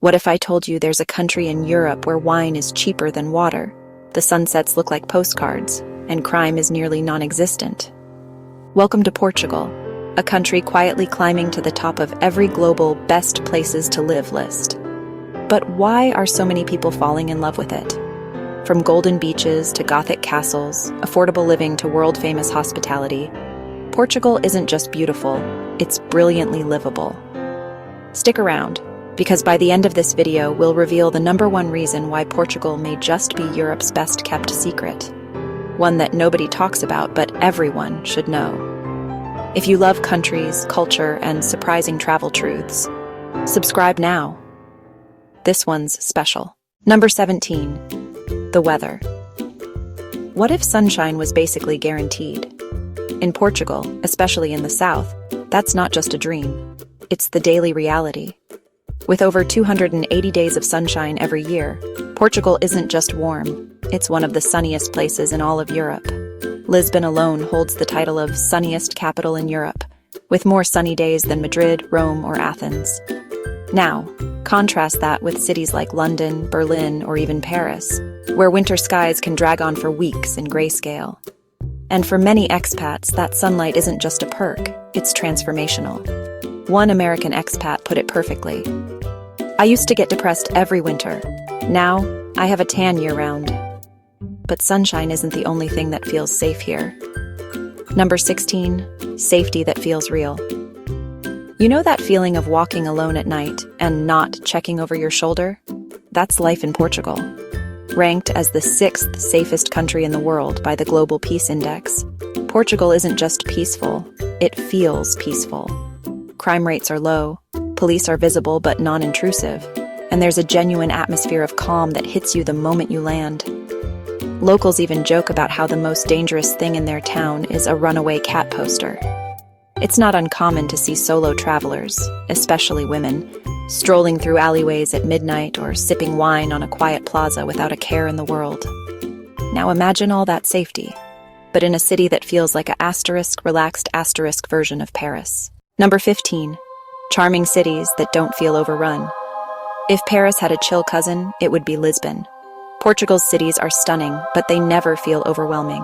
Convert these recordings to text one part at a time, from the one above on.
What if I told you there's a country in Europe where wine is cheaper than water, the sunsets look like postcards, and crime is nearly non-existent? Welcome to Portugal, a country quietly climbing to the top of every global best places to live list. But why are so many people falling in love with it? From golden beaches to Gothic castles, affordable living to world-famous hospitality, Portugal isn't just beautiful, it's brilliantly livable. Stick around, because by the end of this video, we'll reveal the #1 reason why Portugal may just be Europe's best-kept secret. One that nobody talks about, but everyone should know. If you love countries, culture, and surprising travel truths, subscribe now. This one's special. Number 17. The weather. What if sunshine was basically guaranteed? In Portugal, especially in the south, that's not just a dream. It's the daily reality. With over 280 days of sunshine every year, Portugal isn't just warm, it's one of the sunniest places in all of Europe. Lisbon alone holds the title of sunniest capital in Europe, with more sunny days than Madrid, Rome, or Athens. Now, contrast that with cities like London, Berlin, or even Paris, where winter skies can drag on for weeks in grayscale. And for many expats, that sunlight isn't just a perk, it's transformational. One American expat put it perfectly. "I used to get depressed every winter. Now, I have a tan year-round." But sunshine isn't the only thing that feels safe here. Number 16, safety that feels real. You know that feeling of walking alone at night and not checking over your shoulder? That's life in Portugal. Ranked as the 6th safest country in the world by the Global Peace Index, Portugal isn't just peaceful, it feels peaceful. Crime rates are low, police are visible but non-intrusive, and there's a genuine atmosphere of calm that hits you the moment you land. Locals even joke about how the most dangerous thing in their town is a runaway cat poster. It's not uncommon to see solo travelers, especially women, strolling through alleyways at midnight or sipping wine on a quiet plaza without a care in the world. Now imagine all that safety, but in a city that feels like a relaxed asterisk version of Paris. Number 15. Charming cities that don't feel overrun. If Paris had a chill cousin, it would be Lisbon. Portugal's cities are stunning, but they never feel overwhelming.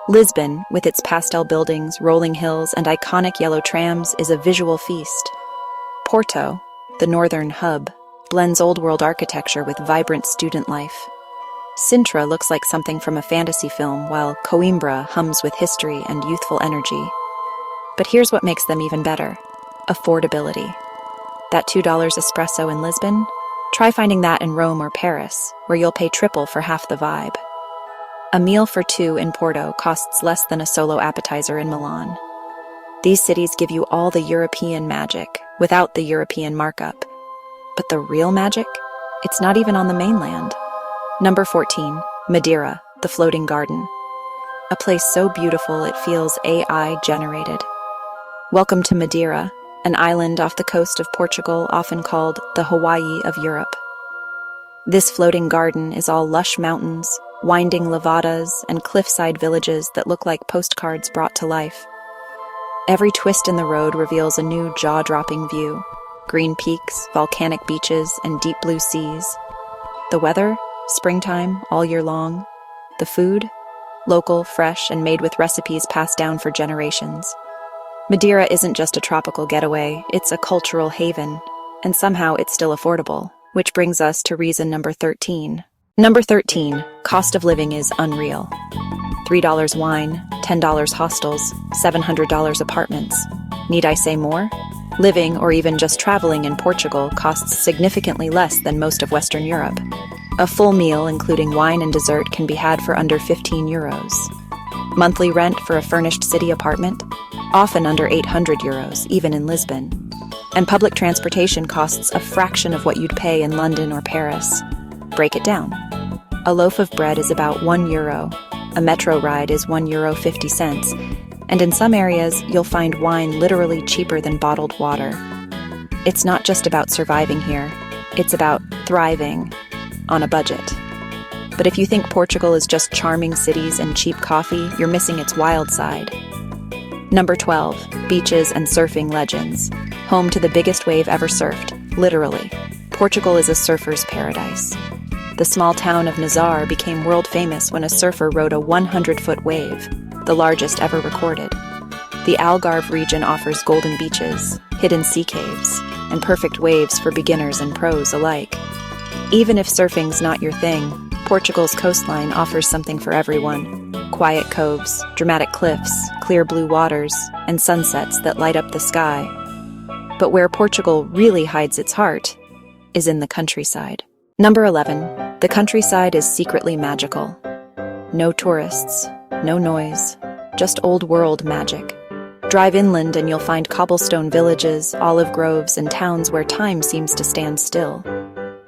Lisbon, with its pastel buildings, rolling hills, and iconic yellow trams, is a visual feast. Porto, the northern hub, blends old-world architecture with vibrant student life. Sintra looks like something from a fantasy film, while Coimbra hums with history and youthful energy. But here's what makes them even better: affordability. That $2 espresso in Lisbon? Try finding that in Rome or Paris, where you'll pay triple for half the vibe. A meal for two in Porto costs less than a solo appetizer in Milan. These cities give you all the European magic, without the European markup. But the real magic? It's not even on the mainland. Number 14, Madiraa, the floating garden. A place so beautiful it feels AI generated. Welcome to Madiraa, an island off the coast of Portugal, often called the Hawaii of Europe. This floating garden is all lush mountains, winding lavadas, and cliffside villages that look like postcards brought to life. Every twist in the road reveals a new jaw-dropping view: green peaks, volcanic beaches, and deep blue seas. The weather? Springtime, all year long. The food? Local, fresh, and made with recipes passed down for generations. Madiraa isn't just a tropical getaway, it's a cultural haven, and somehow it's still affordable, which brings us to reason number 13. Number 13, cost of living is unreal. $3 wine, $10 hostels, $700 apartments. Need I say more? Living, or even just traveling in Portugal, costs significantly less than most of Western Europe. A full meal, including wine and dessert, can be had for under €15. Monthly rent for a furnished city apartment? Often under €800, even in Lisbon. And public transportation costs a fraction of what you'd pay in London or Paris. Break it down. A loaf of bread is about €1. A metro ride is €1.50, and in some areas, you'll find wine literally cheaper than bottled water. It's not just about surviving here, it's about thriving on a budget. But if you think Portugal is just charming cities and cheap coffee, you're missing its wild side. Number 12, beaches and surfing legends. Home to the biggest wave ever surfed, literally. Portugal is a surfer's paradise. The small town of Nazaré became world famous when a surfer rode a 100-foot wave, the largest ever recorded. The Algarve region offers golden beaches, hidden sea caves, and perfect waves for beginners and pros alike. Even if surfing's not your thing, Portugal's coastline offers something for everyone. Quiet coves, dramatic cliffs, clear blue waters, and sunsets that light up the sky. But where Portugal really hides its heart is in the countryside. Number 11. The countryside is secretly magical. No tourists, no noise, just old-world magic. Drive inland and you'll find cobblestone villages, olive groves, and towns where time seems to stand still.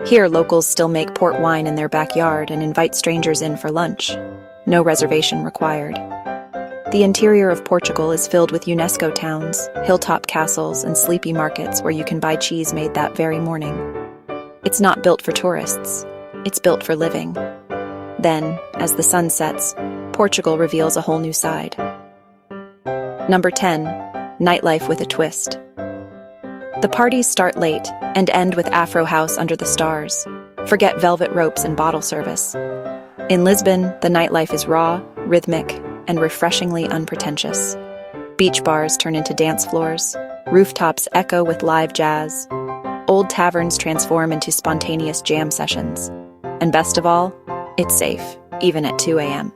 Here, locals still make port wine in their backyard and invite strangers in for lunch. No reservation required. The interior of Portugal is filled with UNESCO towns, hilltop castles, and sleepy markets where you can buy cheese made that very morning. It's not built for tourists. It's built for living. Then, as the sun sets, Portugal reveals a whole new side. Number 10. Nightlife with a twist. The parties start late and end with Afro House under the stars. Forget velvet ropes and bottle service. In Lisbon, the nightlife is raw, rhythmic, and refreshingly unpretentious. Beach bars turn into dance floors, rooftops echo with live jazz, old taverns transform into spontaneous jam sessions. And best of all, it's safe, even at 2 a.m.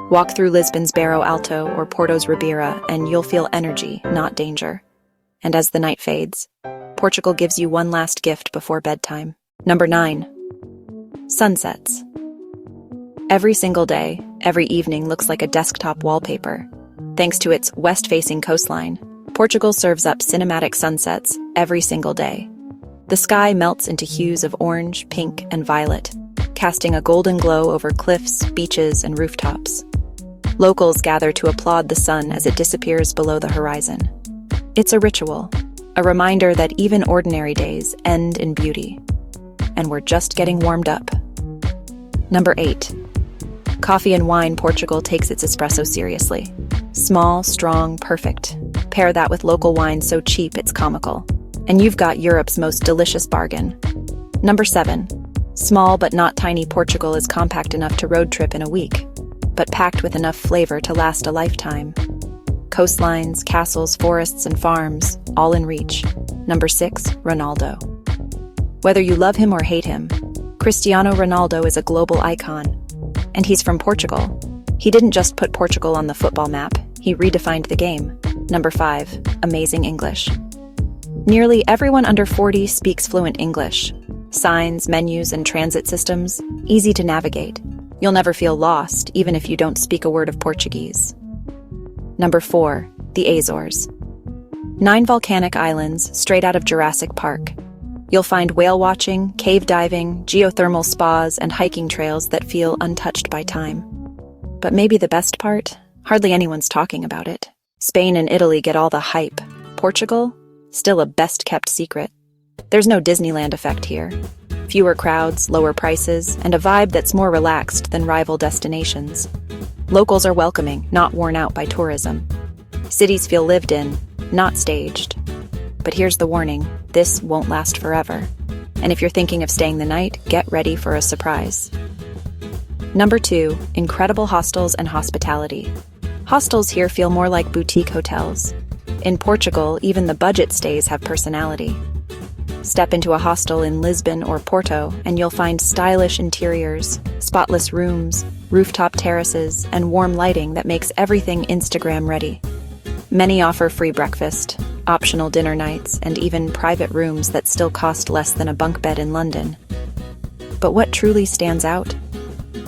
Walk through Lisbon's Barro Alto or Porto's Ribeira and you'll feel energy, not danger. And as the night fades, Portugal gives you one last gift before bedtime. Number 9. Sunsets. Every single day, every evening looks like a desktop wallpaper. Thanks to its west-facing coastline, Portugal serves up cinematic sunsets every single day. The sky melts into hues of orange, pink, and violet, casting a golden glow over cliffs, beaches, and rooftops. Locals gather to applaud the sun as it disappears below the horizon. It's a ritual, a reminder that even ordinary days end in beauty. And we're just getting warmed up. Number 8. Coffee and wine. Portugal takes its espresso seriously. Small, strong, perfect. Pair that with local wine so cheap it's comical. And you've got Europe's most delicious bargain. Number 7. Small but not tiny. Portugal is compact enough to road trip in a week, but packed with enough flavor to last a lifetime. Coastlines, castles, forests, and farms, all in reach. Number 6. Ronaldo. Whether you love him or hate him, Cristiano Ronaldo is a global icon. And he's from Portugal. He didn't just put Portugal on the football map, he redefined the game. Number 5. Amazing English. Nearly everyone under 40 speaks fluent English. Signs, menus, and transit systems, easy to navigate. You'll never feel lost, even if you don't speak a word of Portuguese. Number 4. The Azores. 9 volcanic islands straight out of Jurassic Park. You'll find whale watching, cave diving, geothermal spas, and hiking trails that feel untouched by time. But maybe the best part? Hardly anyone's talking about it. Spain and Italy get all the hype. Portugal? Still a best-kept secret. There's no Disneyland effect here. Fewer crowds, lower prices, and a vibe that's more relaxed than rival destinations. Locals are welcoming, not worn out by tourism. Cities feel lived in, not staged. But here's the warning, this won't last forever. And if you're thinking of staying the night, get ready for a surprise. Number 2, incredible hostels and hospitality. Hostels here feel more like boutique hotels. In Portugal, even the budget stays have personality. Step into a hostel in Lisbon or Porto, and you'll find stylish interiors, spotless rooms, rooftop terraces, and warm lighting that makes everything Instagram ready. Many offer free breakfast, optional dinner nights, and even private rooms that still cost less than a bunk bed in London. But what truly stands out?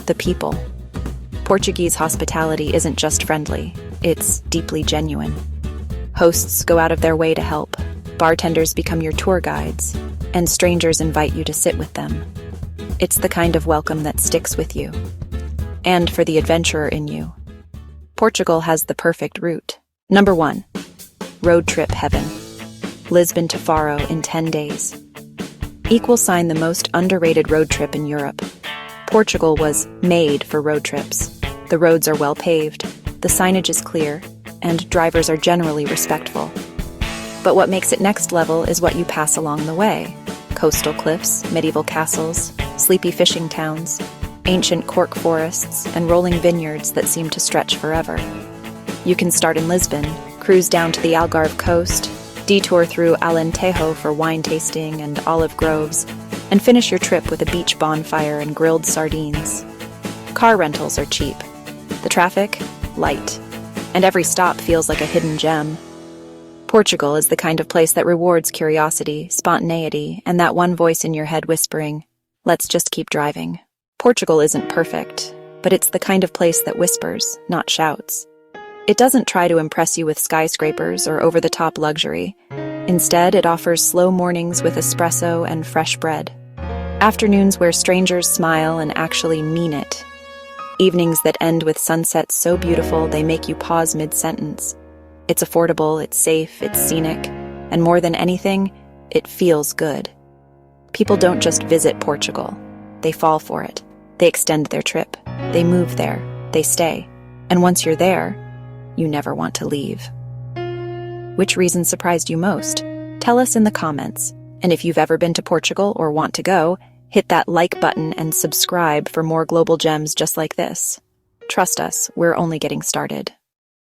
The people. Portuguese hospitality isn't just friendly, it's deeply genuine. Hosts go out of their way to help, bartenders become your tour guides, and strangers invite you to sit with them. It's the kind of welcome that sticks with you. And for the adventurer in you, Portugal has the perfect route. Number 1. Road trip heaven. Lisbon to Faro in 10 days. =sign the most underrated road trip in Europe. Portugal was made for road trips. The roads are well paved, the signage is clear, and drivers are generally respectful. But what makes it next level is what you pass along the way. Coastal cliffs, medieval castles, sleepy fishing towns, ancient cork forests, and rolling vineyards that seem to stretch forever. You can start in Lisbon, cruise down to the Algarve coast, detour through Alentejo for wine tasting and olive groves, and finish your trip with a beach bonfire and grilled sardines. Car rentals are cheap. The traffic, light. And every stop feels like a hidden gem. Portugal is the kind of place that rewards curiosity, spontaneity, and that one voice in your head whispering, "Let's just keep driving." Portugal isn't perfect, but it's the kind of place that whispers, not shouts. It doesn't try to impress you with skyscrapers or over-the-top luxury. Instead, it offers slow mornings with espresso and fresh bread. Afternoons where strangers smile and actually mean it. Evenings that end with sunsets so beautiful they make you pause mid-sentence. It's affordable, it's safe, it's scenic, and more than anything, it feels good. People don't just visit Portugal. They fall for it. They extend their trip. They move there. They stay. And once you're there, you never want to leave. Which reason surprised you most? Tell us in the comments. And if you've ever been to Portugal or want to go, hit that like button and subscribe for more global gems just like this. Trust us, we're only getting started.